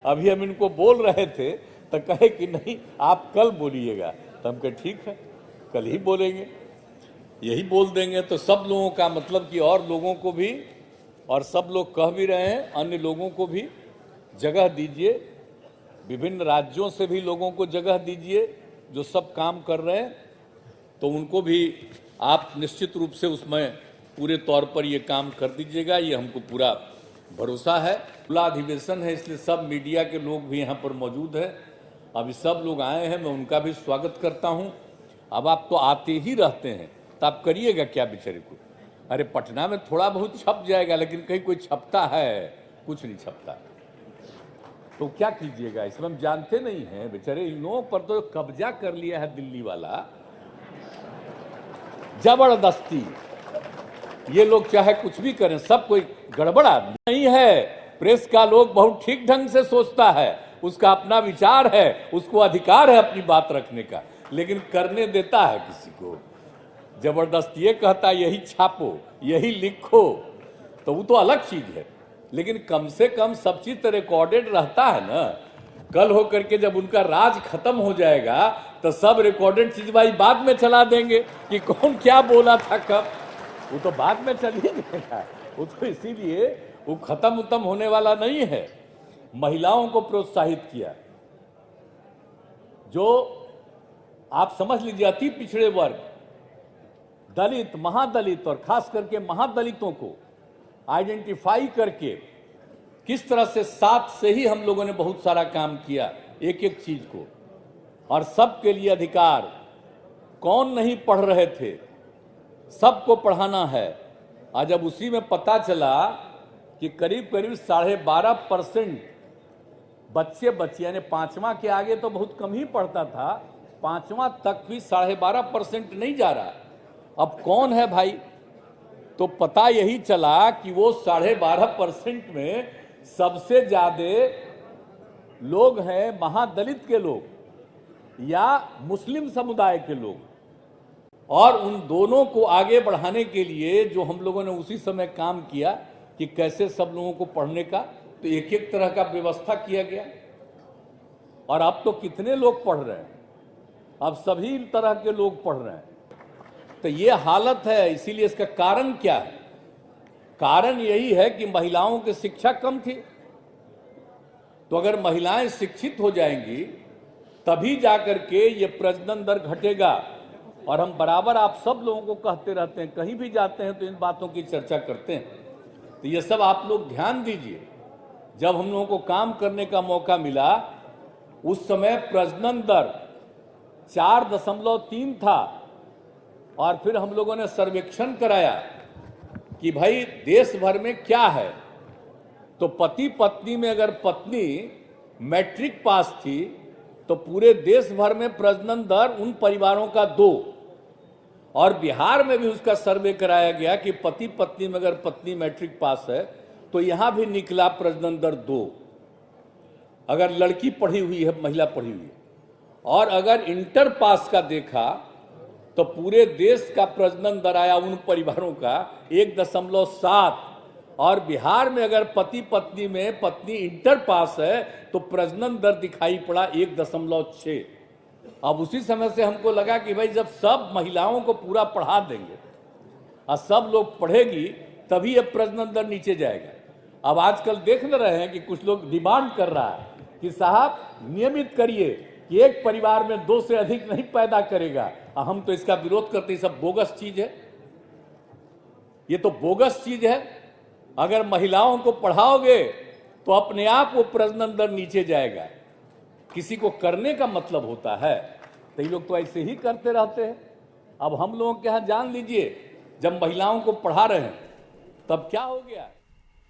अभी हम इनको बोल रहे थे तो कहे कि नहीं आप कल बोलिएगा, तो हम कहे ठीक है कल ही बोलेंगे, यही बोल देंगे। तो सब लोगों का मतलब कि और लोगों को भी, और सब लोग कह भी रहे हैं अन्य लोगों को भी जगह दीजिए, विभिन्न राज्यों से भी लोगों को जगह दीजिए जो सब काम कर रहे हैं, तो उनको भी आप निश्चित रूप से उसमें पूरे तौर पर ये काम कर दीजिएगा, ये हमको पूरा भरोसा है। खुला अधिवेशन है इसलिए सब मीडिया के लोग भी यहाँ पर मौजूद हैं। अभी सब लोग आए हैं, मैं उनका भी स्वागत करता हूँ। अब आप तो आते ही रहते हैं तो आप करिएगा क्या बेचारे को? अरे पटना में थोड़ा बहुत छप जाएगा, लेकिन कहीं कोई छपता है? कुछ नहीं छपता। तो क्या कीजिएगा? इसमें हम जानते नहीं हैं बेचारे, इन लोगों पर तो कब्जा कर लिया है दिल्ली वाला जबरदस्ती। ये लोग चाहे कुछ भी करें, सब कोई गड़बड़ा नहीं है। प्रेस का लोग बहुत ठीक ढंग से सोचता है, उसका अपना विचार है, उसको अधिकार है अपनी बात रखने का, लेकिन करने देता है किसी को जबरदस्ती। ये कहता है यही छापो, यही लिखो, तो वो तो अलग चीज है, लेकिन कम से कम सब चीज तो रिकॉर्डेड रहता है ना। कल होकर के जब उनका राज खत्म हो जाएगा तो सब रिकॉर्डेड चीज भाई बाद में चला देंगे कि कौन क्या बोला था कब, वो तो बाद में चल ही जाएगा। वो तो इसीलिए वो खत्म होने वाला नहीं है। महिलाओं को प्रोत्साहित किया, जो आप समझ लीजिए अति पिछड़े वर्ग, दलित, महादलित और खास करके महादलितों को आइडेंटिफाई करके किस तरह से साथ से ही हम लोगों ने बहुत सारा काम किया एक एक चीज को, और सबके लिए अधिकार। कौन नहीं पढ़ रहे थे, सबको पढ़ाना है। आज जब उसी में पता चला कि करीब करीब 12.5% बच्चे यानी 5वां के आगे तो बहुत कम ही पढ़ता था, 5वां तक भी 12.5% नहीं जा रहा। अब कौन है भाई? तो पता यही चला कि वो 12.5% में सबसे ज्यादा लोग हैं महादलित के लोग या मुस्लिम समुदाय के लोग। और उन दोनों को आगे बढ़ाने के लिए जो हम लोगों ने उसी समय काम किया कि कैसे सब लोगों को पढ़ने का, तो एक एक तरह का व्यवस्था किया गया। और अब तो कितने लोग पढ़ रहे हैं, अब सभी तरह के लोग पढ़ रहे हैं। तो ये हालत है। इसीलिए इसका कारण क्या है? कारण यही है कि महिलाओं की शिक्षा कम थी। तो अगर महिलाएं शिक्षित हो जाएंगी तभी जाकर के ये प्रजनन दर घटेगा। और हम बराबर आप सब लोगों को कहते रहते हैं, कहीं भी जाते हैं तो इन बातों की चर्चा करते हैं। तो ये सब आप लोग ध्यान दीजिए। जब हम लोगों को काम करने का मौका मिला उस समय प्रजनन दर 4.3 था, और फिर हम लोगों ने सर्वेक्षण कराया कि भाई देश भर में क्या है। तो पति पत्नी में अगर पत्नी मैट्रिक पास थी तो पूरे देश भर में प्रजनन दर उन परिवारों का 2, और बिहार में भी उसका सर्वे कराया गया कि पति पत्नी में अगर पत्नी मैट्रिक पास है तो यहां भी निकला प्रजनन दर 2, अगर लड़की पढ़ी हुई है, महिला पढ़ी हुई है। और अगर इंटर पास का देखा तो पूरे देश का प्रजनन दर आया उन परिवारों का 1.7, और बिहार में अगर पति पत्नी में पत्नी इंटर पास है तो प्रजनन दर दिखाई पड़ा 1.6। अब उसी समय से हमको लगा कि भाई जब सब महिलाओं को पूरा पढ़ा देंगे और सब लोग पढ़ेगी तभी अब प्रजनन दर नीचे जाएगा। अब आजकल देख रहे हैं कि कुछ लोग डिमांड कर रहा है कि साहब नियमित करिए कि एक परिवार में 2 से अधिक नहीं पैदा करेगा। हम तो इसका विरोध करते हैं, सब बोगस चीज है, ये तो बोगस चीज है। अगर महिलाओं को पढ़ाओगे तो अपने आप वो प्रजनन दर नीचे जाएगा। किसी को करने का मतलब होता है, तो ये लोग तो ऐसे ही करते रहते हैं। अब हम लोगों के यहां जान लीजिए, जब महिलाओं को पढ़ा रहे हैं तब क्या हो गया।